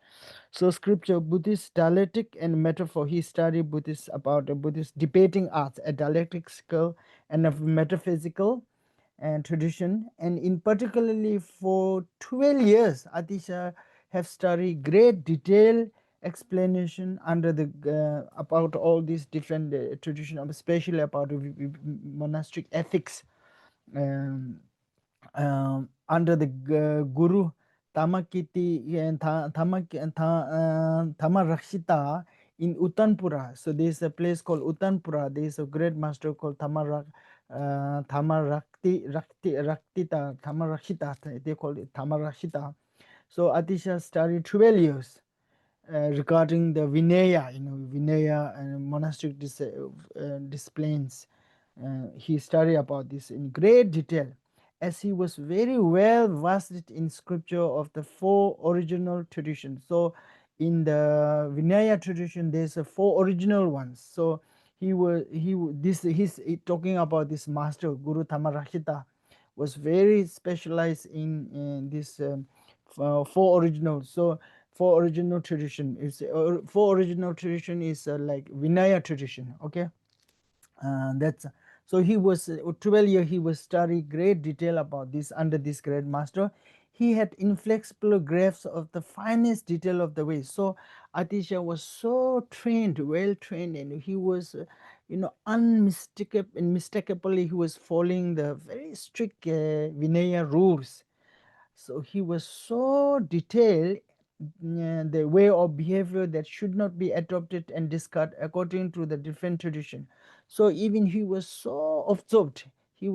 So scripture, Buddhist dialectic and metaphor. He studied Buddhist about the Buddhist debating arts, a dialectical and a metaphysical and tradition. And in particularly for 12 years, Atisha have studied great detail explanation under the about all these different tradition, especially about monastic ethics. Um, under the Guru Tamakiti and Tamarakshita in Uttanpura. So there is a place called Uttanpura. There is a great master called Tamarakshita. They call it Tamarakshita. So Atisha studied 12 years regarding the Vinaya, Vinaya and monastic disciplines. He studied about this in great detail, as he was very well versed in scripture of the four original traditions. So, in the Vinaya tradition, there's a four original ones. So, he's talking about this master Guru Tamarakshita was very specialized in this four originals. So, four original tradition is four original tradition is like Vinaya tradition. Okay, that's so he was 12 years he was studying great detail about this under this great master. He had inflexible grasp of the finest detail of the way. So Atisha was so trained, well trained, and he was unmistakably he was following the very strict Vinaya rules. So he was so detailed, the way of behavior that should not be adopted and discarded according to the different tradition. So even he was so absorbed, he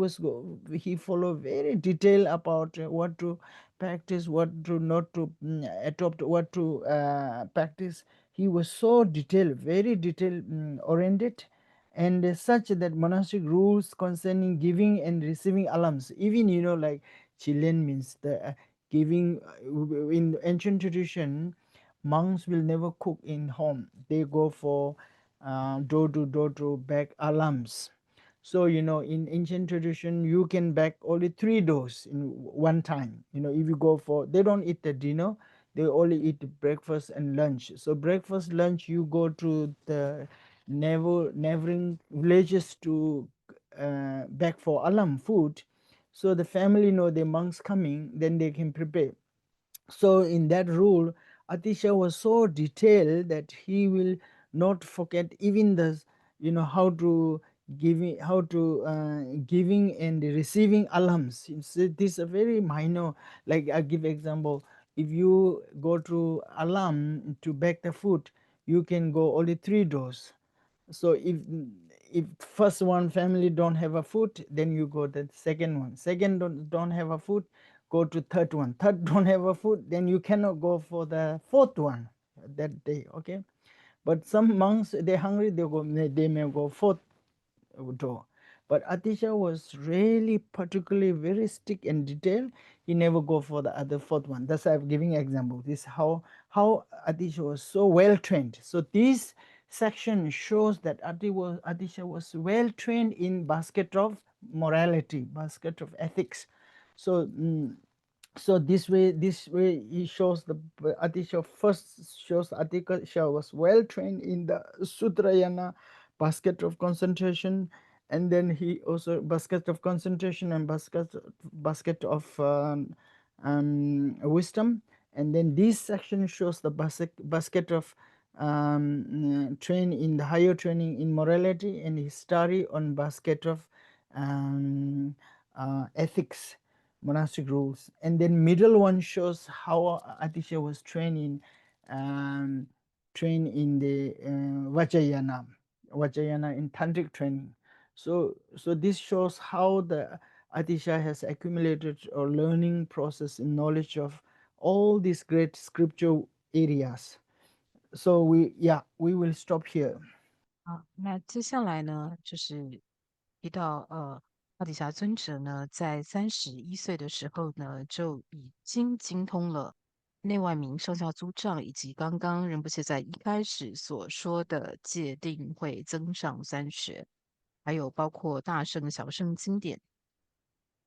followed very detailed about what to practice, what to not to adopt, what to practice. He was so detailed, very detail oriented, and such that monastic rules concerning giving and receiving alms, even like chilen means the giving, in ancient tradition, monks will never cook in home. They go for door to door to beg alms. So in ancient tradition, you can beg only 3 doors in one time. If you go for, they don't eat the dinner, they only eat breakfast and lunch. So breakfast, lunch, you go to the neighboring villages to beg for alam food. So the family know the monks coming, then they can prepare. So in that rule, Atisha was so detailed that he will not forget even the how to giving and receiving alms. This is a very minor. Like I give example, if you go to alam to bake the food, you can go only 3 doors. So if first one family don't have a food, then you go to the second one. Second don't have a food, go to third one. Third don't have a food, then you cannot go for the fourth one that day. Okay, but some monks, they're hungry, they may go fourth door. But Atisha was really particularly very strict and detailed. He never go for the other fourth one. That's why I'm giving example. This how Atisha was so well trained. So this section shows that Atisha was well trained in basket of morality, basket of ethics. So so this way he shows the Atisha first shows Atisha was well trained in the Sutrayana basket of concentration, and then he also basket of concentration and basket of wisdom, and then this section shows the basket of train in the higher training in morality, and his study on basket of ethics, monastic rules. And then middle one shows how Atisha was trained in the Vajrayana in tantric training. So this shows how the Atisha has accumulated or learning process in knowledge of all these great scripture areas. So we will stop here. 好，那接下来呢，就是提到阿底峡尊者呢，在31岁的时候呢，就已经精通了内外明上下诸藏，以及刚刚仁波切在一开始所说的戒定慧增上三学，还有包括大乘小乘经典，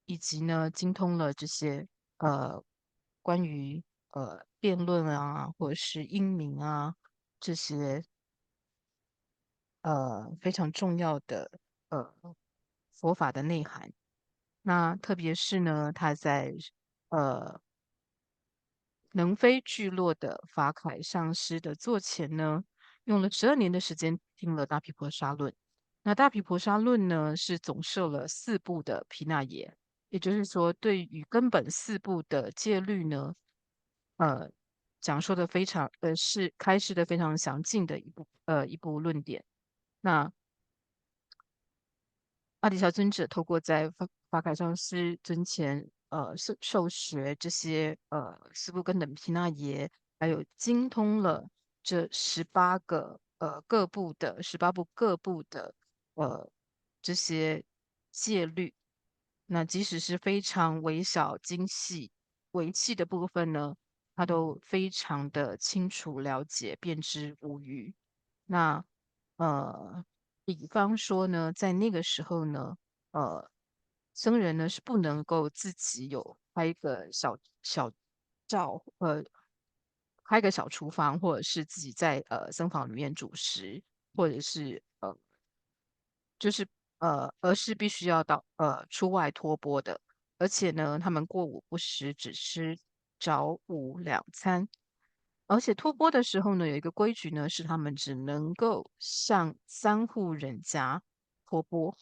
以及呢精通了这些关于辩论啊，或者是英明啊这些非常重要的呃佛法的内涵。那特别是呢，他在呃能非聚落的法凯上师的座前呢，用了12年的时间听了大毗婆沙论。那大毗婆沙论呢，是总摄了4部的毗那耶，也就是说，对于根本4部的戒律呢，呃，讲述的非常是开示的非常详尽的一部论点。那阿底峡尊者透过在法凯上师尊前，受学这些四部根等毗那耶，还有精通了这18个18部各部的这些戒律。那即使是非常微小精细微细的部分呢，他都非常的清楚了解，辨知无虞。那比方说呢，在那个时候呢，僧人呢是不能够自己有开一个小灶，开一个小厨房，或者是自己在僧房里面煮食，或者是就是而是必须要到出外托钵的，而且呢，他们过午不食，只吃早午2餐。而且托钵的时候呢，有一个规矩呢，是他们只能够向3户人家托钵。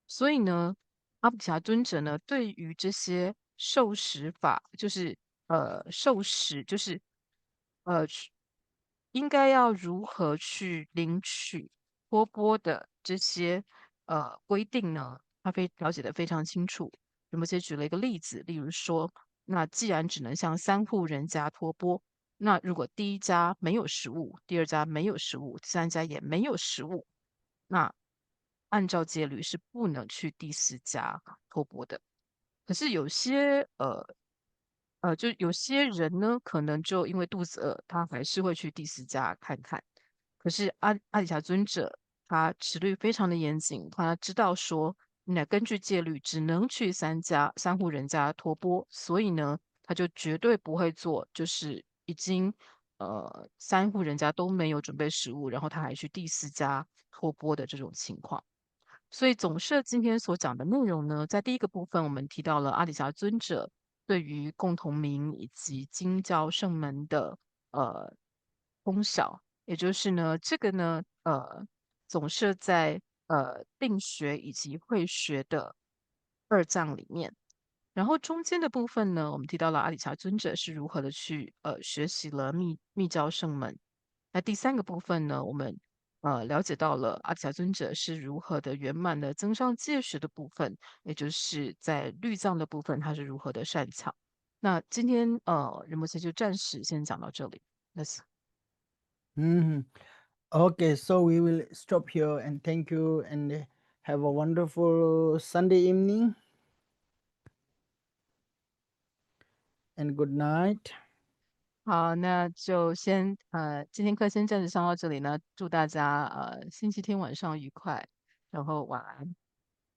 所以呢，阿底峡尊者呢，对于这些受持法，就是受持，就是应该要如何去领取托钵的这些规定呢？他了解的非常清楚。仁波切举了一个例子，例如说，那既然只能向3户人家托钵，那如果第一家没有食物，第二家没有食物，第三家也没有食物，那按照戒律是不能去第四家托钵的。可是就有些人呢，可能就因为肚子饿，他还是会去第四家看看。可是阿底峡尊者他持律非常的严谨，他知道说，那根据戒律只能去3户人家托钵，所以呢，他就绝对不会做，就是已经3户人家都没有准备食物，然后他还去第四家托钵的这种情况。所以总社今天所讲的内容呢，在第一个部分我们提到了阿底峡尊者对于共同名以及经教圣门的呃功效，也就是呢，这个呢总社在定学以及会学的二藏里面。然后中间的部分呢，我们提到了阿底峡尊者是如何的去学习了密教圣门。那第三个部分呢，我们了解到了阿底峡尊者是如何的圆满的增上戒学的部分，也就是在律藏的部分，他是如何的擅长。那今天仁波切就暂时先讲到这里。Let's Okay, so we will stop here and thank you and have a wonderful Sunday evening and good night. 好，那就今天课先暂时上到这里呢，祝大家星期天晚上愉快，然后晚安。